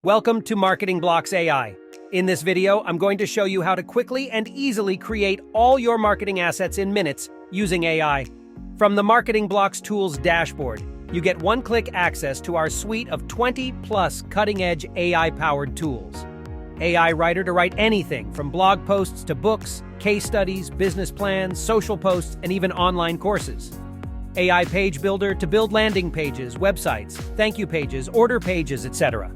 Welcome to MarketingBlocks AI. In this video, I'm going to show you how to quickly and easily create all your marketing assets in minutes using AI. From the MarketingBlocks Tools dashboard, you get one-click access to our suite of 20-plus cutting-edge AI-powered tools. AI Writer to write anything from blog posts to books, case studies, business plans, social posts, and even online courses. AI Page Builder to build landing pages, websites, thank you pages, order pages, etc.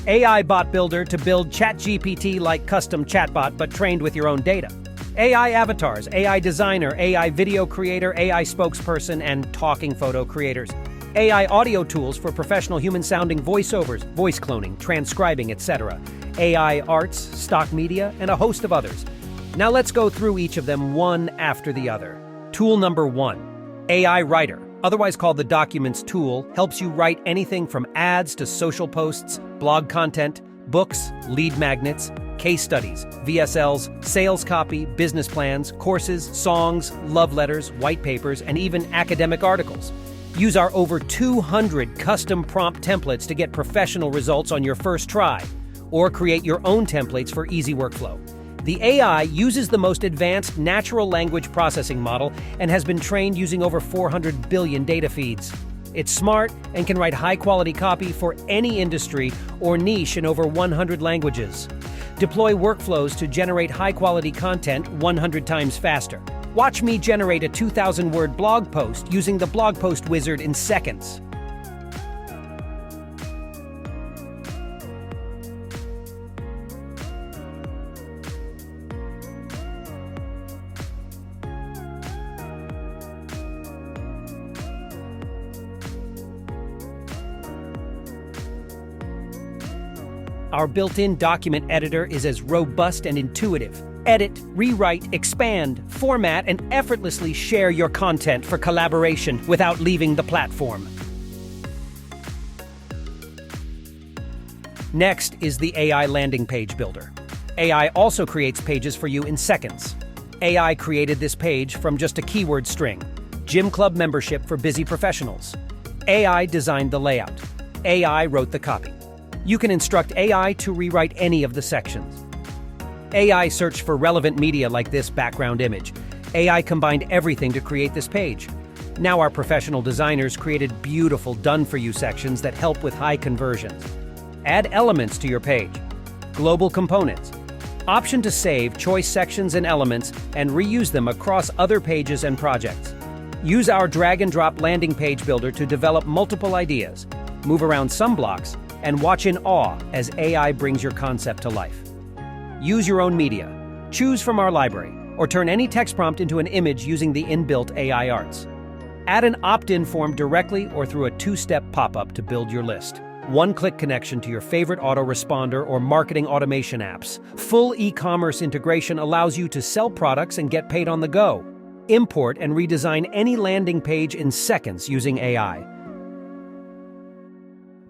AI Bot Builder to build ChatGPT-like custom chatbot but trained with your own data. AI Avatars, AI Designer, AI Video Creator, AI Spokesperson, and Talking Photo Creators. AI Audio Tools for professional human-sounding voiceovers, voice cloning, transcribing, etc. AI Arts, Stock Media, and a host of others. Now let's go through each of them one after the other. Tool number 1. AI Writer, otherwise called the Documents tool, helps you write anything from ads to social posts, blog content, books, lead magnets, case studies, VSLs, sales copy, business plans, courses, songs, love letters, white papers, and even academic articles. Use our over 200 custom prompt templates to get professional results on your first try, or create your own templates for easy workflow. The AI uses the most advanced natural language processing model and has been trained using over 400 billion data feeds. It's smart and can write high-quality copy for any industry or niche in over 100 languages. Deploy workflows to generate high-quality content 100 times faster. Watch me generate a 2,000-word blog post using the blog post wizard in seconds. Our built-in document editor is as robust and intuitive. Edit, rewrite, expand, format, and effortlessly share your content for collaboration without leaving the platform. Next is the AI Landing Page Builder. AI also creates pages for you in seconds. AI created this page from just a keyword string. Gym club membership for busy professionals. AI designed the layout. AI wrote the copy. You can instruct AI to rewrite any of the sections. AI searched for relevant media like this background image. AI combined everything to create this page. Now our professional designers created beautiful done-for-you sections that help with high conversions. Add elements to your page. Global components. Option to save choice sections and elements and reuse them across other pages and projects. Use our drag-and-drop landing page builder to develop multiple ideas. Move around some blocks and watch in awe as AI brings your concept to life. Use your own media. Choose from our library, or turn any text prompt into an image using the inbuilt AI Arts. Add an opt-in form directly or through a two-step pop-up to build your list. One-click connection to your favorite autoresponder or marketing automation apps. Full e-commerce integration allows you to sell products and get paid on the go. Import and redesign any landing page in seconds using AI.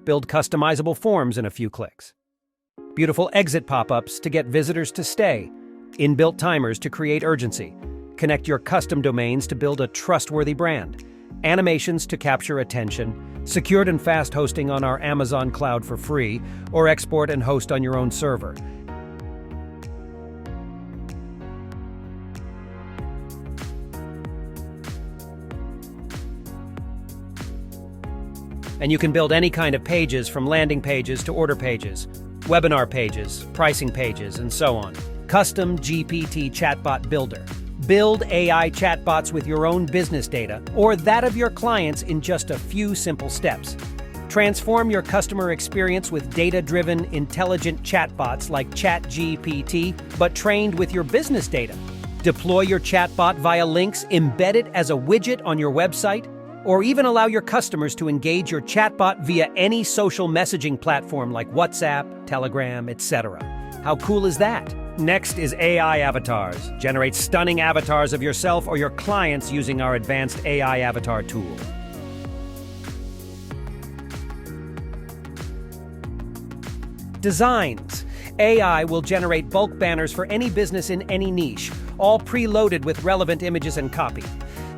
Build customizable forms in a few clicks. Beautiful exit pop-ups to get visitors to stay. Inbuilt timers to create urgency. Connect your custom domains to build a trustworthy brand. Animations to capture attention. Secured and fast hosting on our Amazon cloud for free, or export and host on your own server. And you can build any kind of pages from landing pages to order pages, webinar pages, pricing pages, and so on. Custom GPT Chatbot Builder. Build AI chatbots with your own business data or that of your clients in just a few simple steps. Transform your customer experience with data-driven, intelligent chatbots like ChatGPT, but trained with your business data. Deploy your chatbot via links embedded as a widget on your website, or even allow your customers to engage your chatbot via any social messaging platform like WhatsApp, Telegram, etc. How cool is that? Next is AI Avatars. Generate stunning avatars of yourself or your clients using our advanced AI Avatar tool. Designs. AI will generate bulk banners for any business in any niche, all preloaded with relevant images and copy.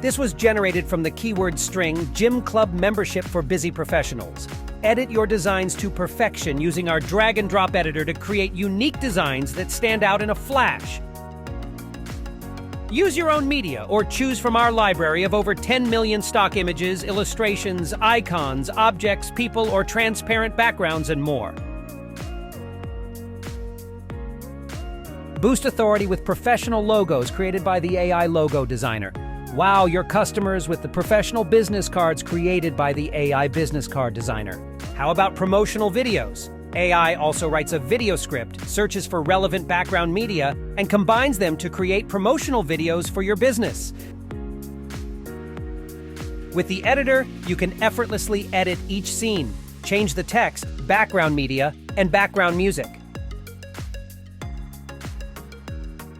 This was generated from the keyword string Gym Club Membership for Busy Professionals. Edit your designs to perfection using our drag-and-drop editor to create unique designs that stand out in a flash. Use your own media or choose from our library of over 10 million stock images, illustrations, icons, objects, people, or transparent backgrounds, and more. Boost authority with professional logos created by the AI logo designer. Wow your customers with the professional business cards created by the AI business card designer. How about promotional videos? AI also writes a video script, searches for relevant background media, and combines them to create promotional videos for your business. With the editor, you can effortlessly edit each scene, change the text, background media, and background music.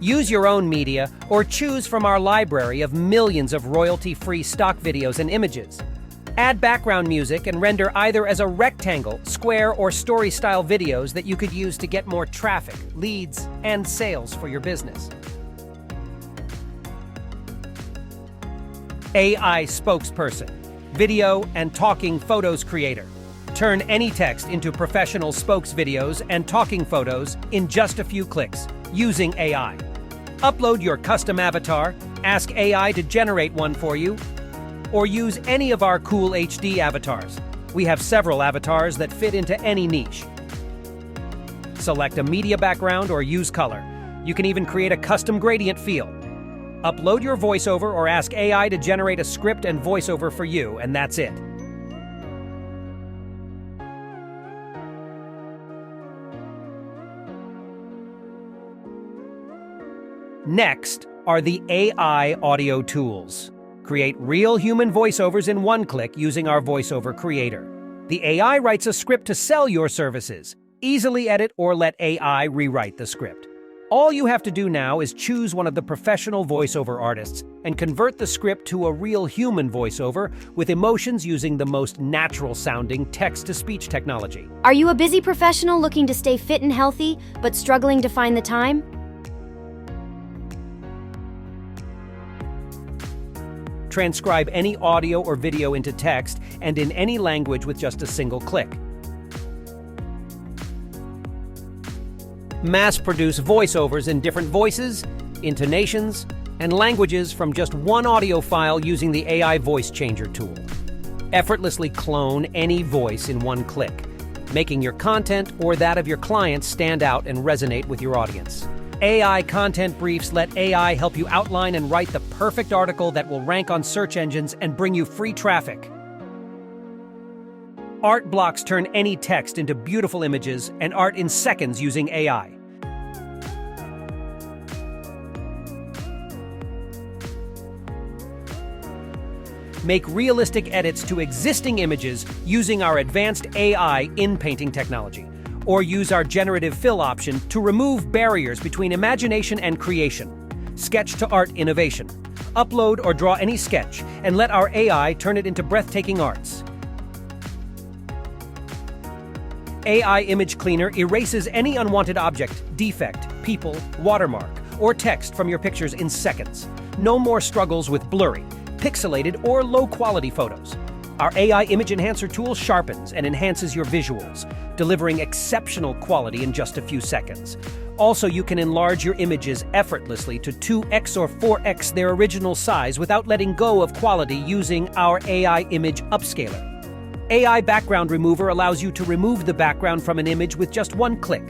Use your own media or choose from our library of millions of royalty-free stock videos and images. Add background music and render either as a rectangle, square, or story-style videos that you could use to get more traffic, leads, and sales for your business. AI spokesperson, video and talking photos creator. Turn any text into professional spokes videos and talking photos in just a few clicks using AI. Upload your custom avatar, ask AI to generate one for you, or use any of our cool HD avatars. We have several avatars that fit into any niche. Select a media background or use color. You can even create a custom gradient feel. Upload your voiceover or ask AI to generate a script and voiceover for you, and that's it. Next are the AI audio tools. Create real human voiceovers in one click using our voiceover creator. The AI writes a script to sell your services. Easily edit or let AI rewrite the script. All you have to do now is choose one of the professional voiceover artists and convert the script to a real human voiceover with emotions using the most natural-sounding text-to-speech technology. Are you a busy professional looking to stay fit and healthy, but struggling to find the time? Transcribe any audio or video into text and in any language with just a single click. Mass-produce voiceovers in different voices, intonations, and languages from just one audio file using the AI voice changer tool. Effortlessly clone any voice in one click, making your content or that of your clients stand out and resonate with your audience. AI content briefs let AI help you outline and write the perfect article that will rank on search engines and bring you free traffic. Art blocks turn any text into beautiful images and art in seconds using AI. Make realistic edits to existing images using our advanced AI in-painting technology. Or use our generative fill option to remove barriers between imagination and creation. Sketch to art innovation. Upload or draw any sketch and let our AI turn it into breathtaking arts. AI Image Cleaner erases any unwanted object, defect, people, watermark, or text from your pictures in seconds. No more struggles with blurry, pixelated, or low-quality photos. Our AI Image Enhancer tool sharpens and enhances your visuals, delivering exceptional quality in just a few seconds. Also, you can enlarge your images effortlessly to 2x or 4x their original size without letting go of quality using our AI Image Upscaler. AI Background Remover allows you to remove the background from an image with just one click.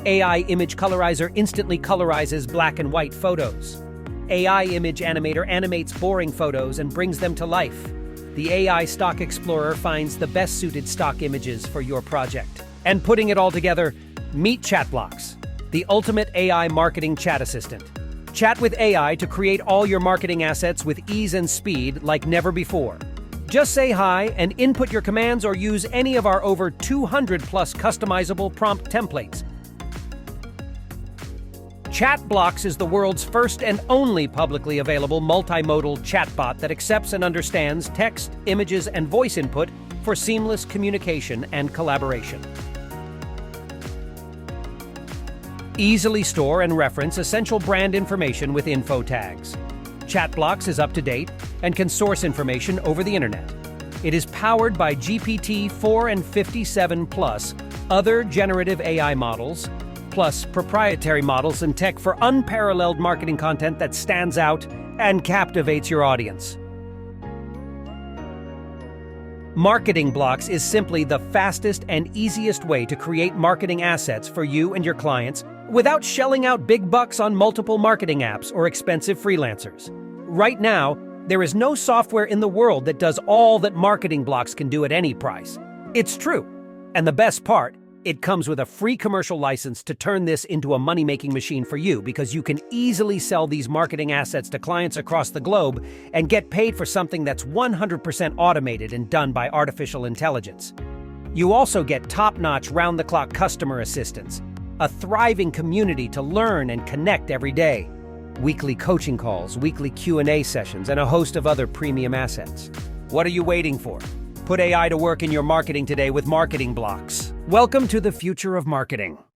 AI Image Colorizer instantly colorizes black and white photos. AI Image Animator animates boring photos and brings them to life. The AI Stock Explorer finds the best-suited stock images for your project. And putting it all together, meet ChatBlocks, the ultimate AI marketing chat assistant. Chat with AI to create all your marketing assets with ease and speed like never before. Just say hi and input your commands or use any of our over 200-plus customizable prompt templates. ChatBlocks is the world's first and only publicly available multimodal chatbot that accepts and understands text, images, and voice input for seamless communication and collaboration. Easily store and reference essential brand information with info tags. ChatBlocks is up to date and can source information over the internet. It is powered by GPT-4 and 57 plus other generative AI models, plus proprietary models and tech for unparalleled marketing content that stands out and captivates your audience. MarketingBlocks is simply the fastest and easiest way to create marketing assets for you and your clients without shelling out big bucks on multiple marketing apps or expensive freelancers. Right now, there is no software in the world that does all that MarketingBlocks can do at any price. It's true. And the best part, it comes with a free commercial license to turn this into a money-making machine for you, because you can easily sell these marketing assets to clients across the globe and get paid for something that's 100% automated and done by artificial intelligence. You also get top-notch round-the-clock customer assistance, a thriving community to learn and connect every day, weekly coaching calls, weekly Q&A sessions, and a host of other premium assets. What are you waiting for? Put AI to work in your marketing today with MarketingBlocks. Welcome to the future of marketing.